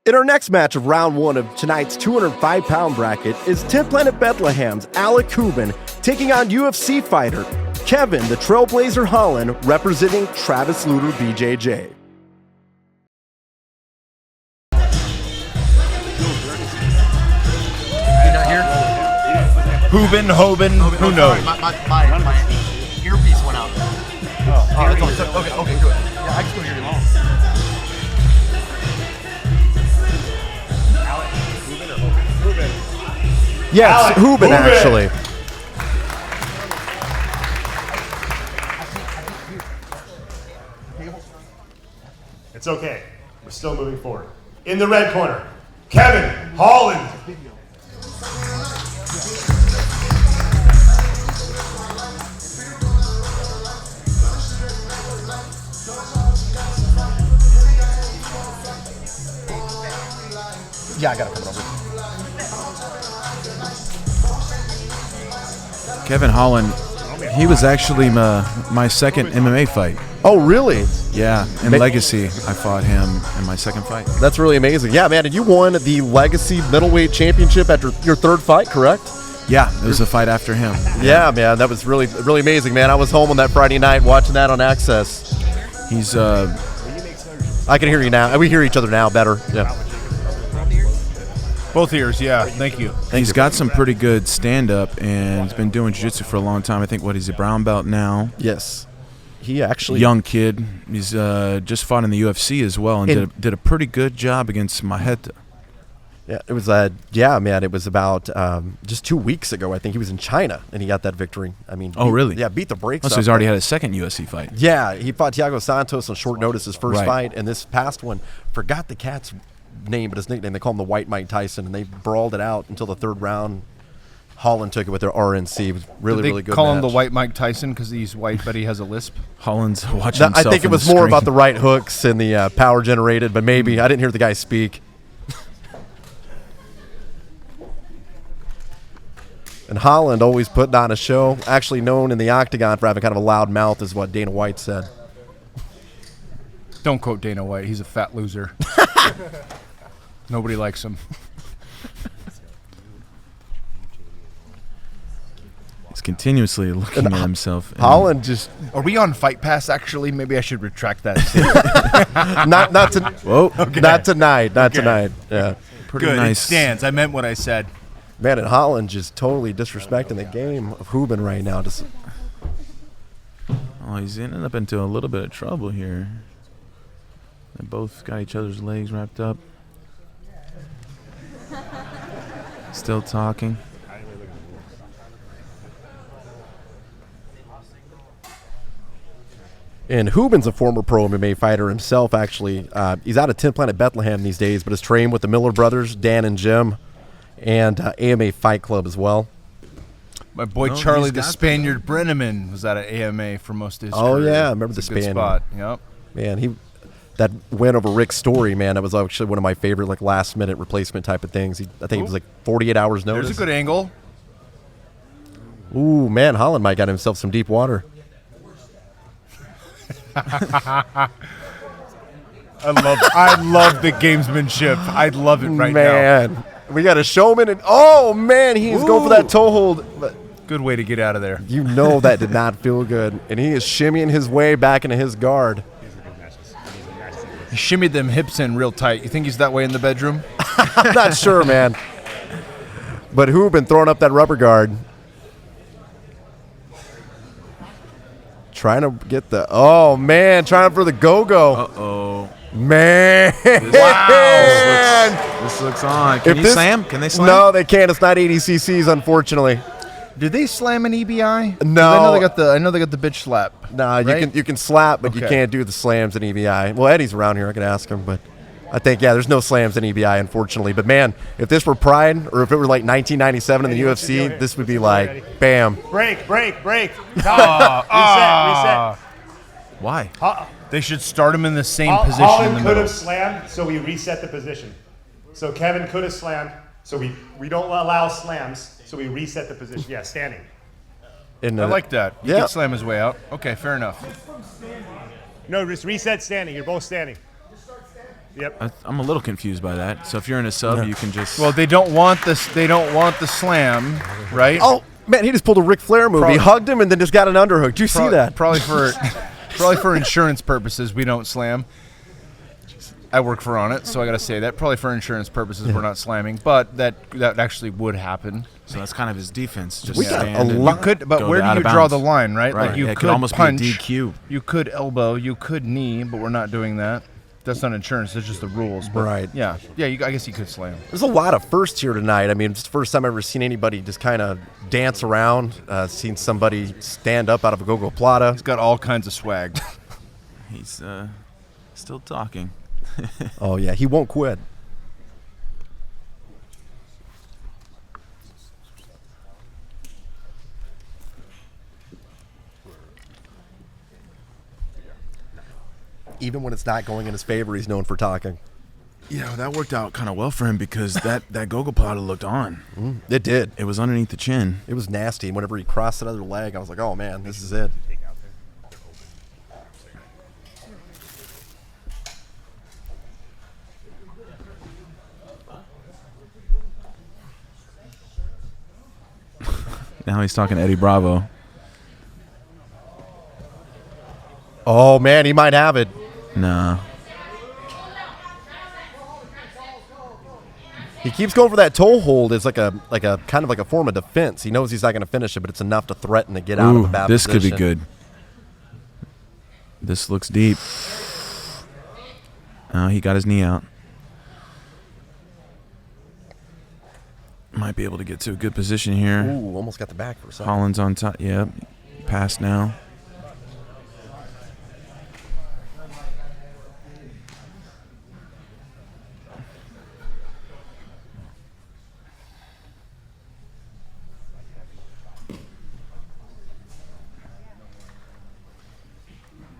In our next match of round 1 of tonight's 205-pound bracket is 10th Planet Bethlehem's Alec Hooben taking on UFC fighter Kevin the Trailblazer Holland representing Travis Luter BJJ. Hooben, who knows? My earpiece went out. Okay, good. Yeah, I can still hear you. Alec, Hooben or Hooben? Yes, Hooben actually. It's okay. We're still moving forward. In the red corner, Kevin Holland. Yeah, I got it coming over. Kevin Holland, he was actually my second MMA fight. Oh, really? Yeah, in Legacy, I fought him in my second fight. That's really amazing. Yeah, man, and you won the Legacy Middleweight Championship after your third fight, correct? Yeah, it was a fight after him. Yeah, man, that was really, really amazing, man. I was home on that Friday night watching that on Access. He's I can hear you now. We hear each other now better. Yeah. Both ears, yeah. Thank you. He's got some pretty good stand-up, and he's been doing jiu-jitsu for a long time. I think, he's a brown belt now. Yes. He actually... Young kid. He's just fought in the UFC as well and did a pretty good job against Maheta. Yeah, it was man, it was about just 2 weeks ago. I think he was in China, and he got that victory. I mean... Oh, really? Yeah, beat the brakes So he's already had his second UFC fight. Yeah, he fought Thiago Santos on short notice, his first Right. fight, and this past one, forgot the cat's name, but his nickname, they call him the White Mike Tyson, and they brawled it out until the third round. Holland took it with their RNC. It was really, really good Call match. him the White Mike Tyson because he's white, but he has a lisp. Holland's watching himself I think it was more about the right hooks and the power generated, but maybe. I didn't hear the guy speak. And Holland always putting on a show, actually known in the octagon for having kind of a loud mouth, is what Dana White said. Don't quote Dana White. He's a fat loser. Nobody likes him. He's continuously looking at himself. Holland just... Are we on Fight Pass, actually? Maybe I should retract that statement. Not tonight. Not tonight. Yeah. Pretty Good, nice. it stands. I meant what I said. Man, and Holland just totally disrespecting the game of Hooben right now. Just... Oh, he's ended up into a little bit of trouble here. They both got each other's legs wrapped up. Still talking. And Hooben's a former pro MMA fighter himself, actually. He's out of 10th Planet Bethlehem these days, but has trained with the Miller brothers, Dan and Jim, and AMA Fight Club as well. My boy Charlie the Spaniard Brenneman was out of AMA for most of his Oh, career. yeah, I remember It's the a good Spaniard. spot. Yep. Man, that win over Rick Story, man, that was actually one of my favorite last-minute replacement type of things. I think it was 48 hours notice. There's a good angle. Ooh, man, Holland might got himself some deep water. I love the gamesmanship. I love it right now. Man, we got a showman, and oh man, he's going for that toe hold. But good way to get out of there. you know that did not feel good, and he is shimmying his way back into his guard. He shimmied them hips in real tight. You think he's that way in the bedroom? I'm not sure, man. But Hooben throwing up that rubber guard. Trying to get trying for the go-go. Uh-oh. Man. Wow. This looks on. Can they slam? No, they can't. It's not 80 cc's, unfortunately. Did they slam an EBI? 'Cause No. I know they got the bitch slap. Nah, right? you can slap, but you Okay. can't do the slams in EBI. Well, Eddie's around here. I could ask him, but I think, there's no slams in EBI, unfortunately. But, man, if this were Pride or if it were 1997 in the UFC, this would be like, bam. Break. Reset. Why? They should start him in the same Reset. position in the Holland could middle. have slammed, so we reset the position. So Kevin could have slammed, so we don't allow slams, so we reset the position. Yeah, standing. I like that. He Yeah. can slam his way out. Okay, fair enough. No, just reset standing. You're both standing. Yep. I'm a little confused by that. So if you're in a sub, you can just. Well, they don't want this. They don't want the slam, right? Oh, man, he just pulled a Ric Flair move. He hugged him and then just got an underhook. Did you see that? Probably for insurance purposes, we don't slam. I work for Onnit, so I got to say that. Probably for insurance purposes, we're not slamming, but that actually would happen. So that's kind of his defense. Just We got stand a and lot. You could, but go where do out you of draw bounds. the line, right? Right. Like you Yeah, it could could almost punch, be a DQ. You could elbow, you could knee, but we're not doing that. That's not insurance. That's just the rules. But Right. Yeah. I guess you could slam. There's a lot of firsts here tonight. I mean, it's the first time I've ever seen anybody just kind of dance around. Seen somebody stand up out of a go-go plata. He's got all kinds of swag. He's still talking. Oh, yeah, he won't quit. Even when it's not going in his favor, he's known for talking. Yeah, that worked out kind of well for him because that go-go plata looked on. It did. It was underneath the chin. It was nasty. And whenever he crossed that other leg, I was like, oh, man, this is it. Now he's talking to Eddie Bravo. Oh, man, he might have it. Nah. He keeps going for that toe hold. It's like a kind of like a form of defense. He knows he's not going to finish it, but it's enough to threaten to get out of the bad this position. could be good. This looks deep. Oh, he got his knee out. Might be able to get to a good position here. Ooh, almost got the back for a second. Holland's on top. Yep. Pass now.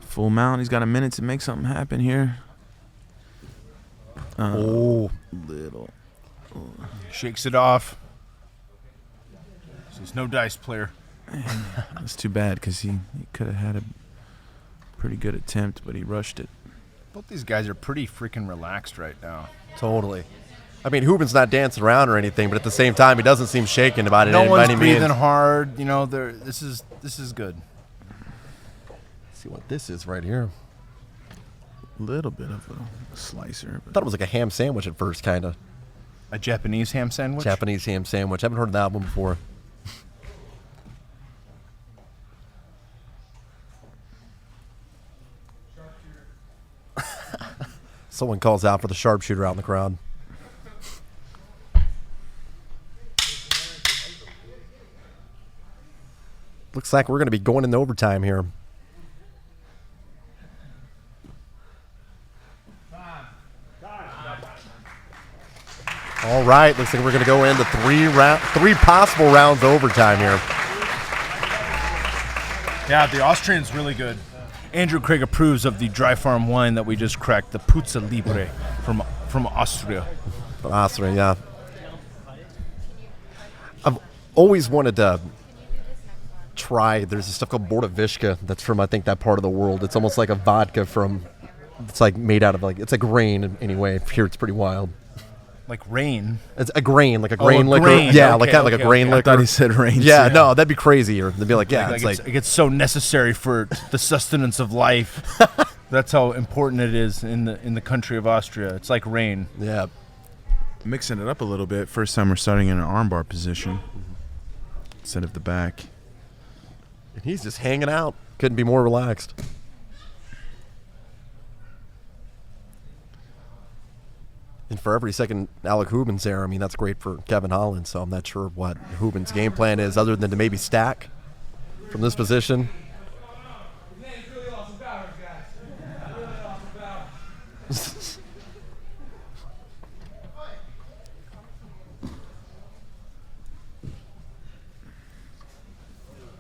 Full mount. He's got a minute to make something happen here. Oh, Little. Shakes it off. So he's no dice player. That's too bad because he could have had a pretty good attempt, but he rushed it. Both these guys are pretty freaking relaxed right now. totally. I mean, Hooben's not dancing around or anything, but at the same time, he doesn't seem shaken about it No by one's any breathing means. hard. You know, this is good. Let's see what this is right here. Little bit of a slicer. I thought it was like a ham sandwich at first, kind of. A Japanese ham sandwich. Japanese ham sandwich. I haven't heard of that one before. Someone calls out for the sharpshooter out in the crowd. Looks like we're going to be going into overtime here. All right, looks like we're going to go into three possible rounds of overtime here. Yeah, the Austrian's really good. Andrew Craig approves of the dry farm wine that we just cracked, the Puzza Libre from Austria. From Austria, yeah. I've always wanted to try. There's this stuff called Bordavishka that's from, I think, that part of the world. It's almost like a vodka from. It's like made out of it's a grain anyway. Here it's pretty wild. Like rain. It's a grain, like a Oh, grain a liquor. grain. Yeah, Okay, like kind of like okay, a grain okay. I liquor. I thought he said rain. Yeah, no, that'd be crazier. They'd be like, yeah, Like it's like it's so necessary for the sustenance of life. That's how important it is in the country of Austria. It's like rain. yeah. Mixing it up a little bit. First time we're starting in an armbar position instead of the back. And he's just hanging out. Couldn't be more relaxed. And for every second Alec Hooben's there, I mean, that's great for Kevin Holland. So I'm not sure what Hooben's game plan is other than to maybe stack from this position.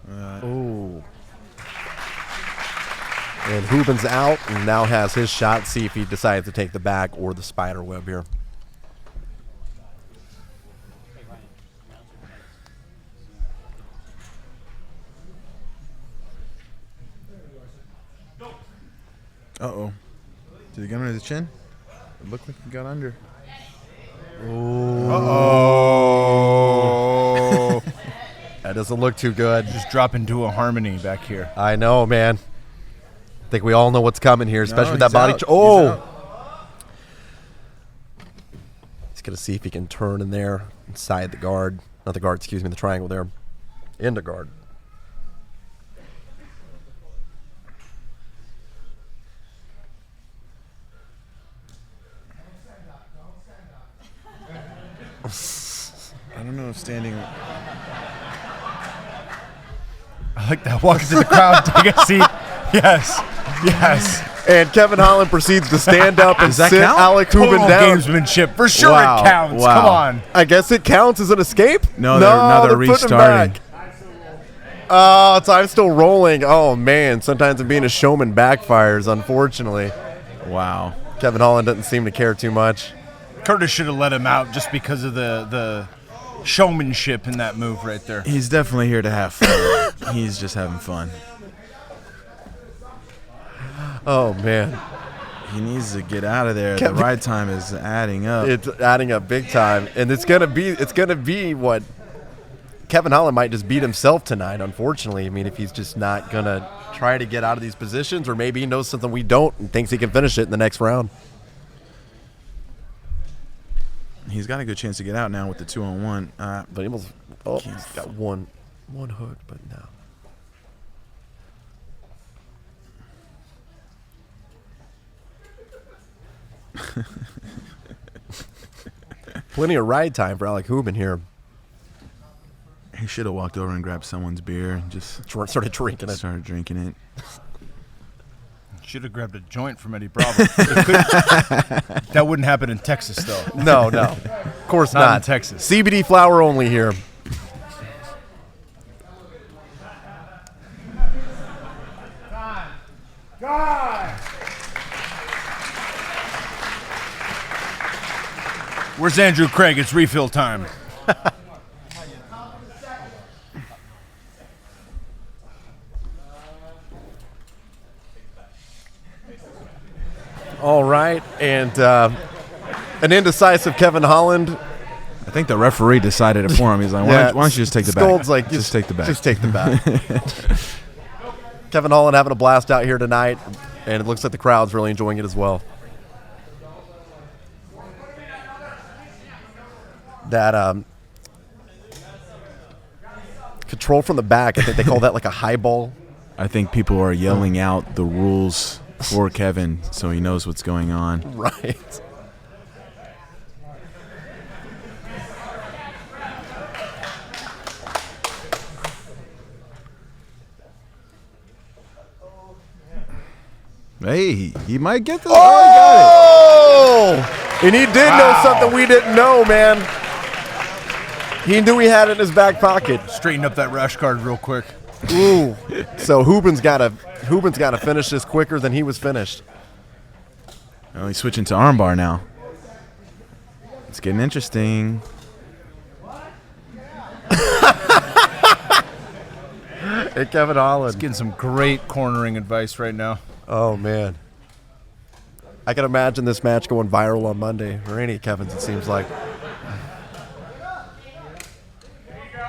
Oh. And Hooben's out and now has his shot. See if he decides to take the back or the spider web here. Uh-oh. Did he get him in his chin? It looked like he got under. Oh. That doesn't look too good. Just drop into a harmony back here. I know, man. I think we all know what's coming here, especially with that he's body. out. Oh. He's out. He's going to see if he can turn in there inside the guard. Not the guard, excuse me, the triangle there. Into guard. I don't know if standing. I like that. Walk into the crowd, take a seat. Yes. Yes. And Kevin Holland proceeds to stand up and Does that sit count? Alec Hooben Total down. gamesmanship. For sure Wow. it counts. Wow. Come on. I guess it counts as an escape? No, now they're putting him restarting. back. Time's still rolling. Oh, man. Sometimes being a showman backfires, unfortunately. Wow. Kevin Holland doesn't seem to care too much. Curtis should have let him out just because of the showmanship in that move right there. He's definitely here to have fun. He's just having fun. Oh, man. He needs to get out of there. Kevin- The ride time is adding up. It's adding up big time. And it's gonna be what Kevin Holland might just beat himself tonight, unfortunately. I mean, if he's just not gonna try to get out of these positions, or maybe he knows something we don't and thinks he can finish it in the next round. He's got a good chance to get out now with the 2-on-1. But he almost he's got one hook, but no. Plenty of ride time for Alec Hooben here. He should have walked over and grabbed someone's beer and just Started drinking it. started drinking it. Should have grabbed a joint from Eddie Bravo. That wouldn't happen in Texas, though. No, of course Not not. in Texas. CBD flower only here. Where's Andrew Craig? It's refill time. All right, and an indecisive Kevin Holland. I think the referee decided it for him. He's like, why don't you just take the back? Scold's like, just take the back. Just take the back. Kevin Holland having a blast out here tonight, and it looks like the crowd's really enjoying it as well. That control from the back, I think they call that like a high ball. I think people are yelling out the rules for Kevin so he knows what's going on. Right. Hey, he might get this. Oh! And he did know something we didn't know, man. He knew he had it in his back pocket. Straighten up that rash guard real quick. Ooh. So Hooben's got to finish this quicker than he was finished. Oh, he's switching to armbar now. It's getting interesting. Hey, Kevin Holland. Getting some great cornering advice right now. Oh, man. I can imagine this match going viral on Monday, or any Kevin's, it seems like.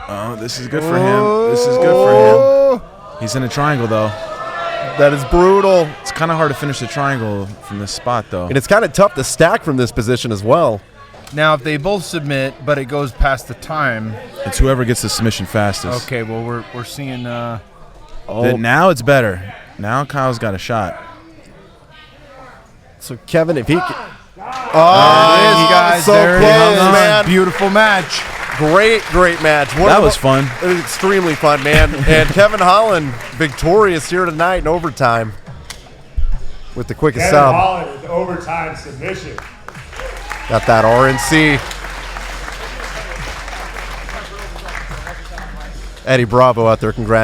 Oh, this is good for him. This is good for him. He's in a triangle, though. That is brutal. It's kind of hard to finish the triangle from this spot, though. And it's kind of tough to stack from this position as well. Now, if they both submit, but it goes past the time. It's whoever gets the submission fastest. Okay, well, we're seeing. Then now it's better. Now Kyle's got a shot. So, Kevin, if he can. There it is, guys. So There it close, is. man. Beautiful match. Great match. That was fun. It was extremely fun, man. And Kevin Holland victorious here tonight in overtime with the quickest Kevin sub. Holland with overtime submission. Got that RNC. Eddie Bravo out there, congrats.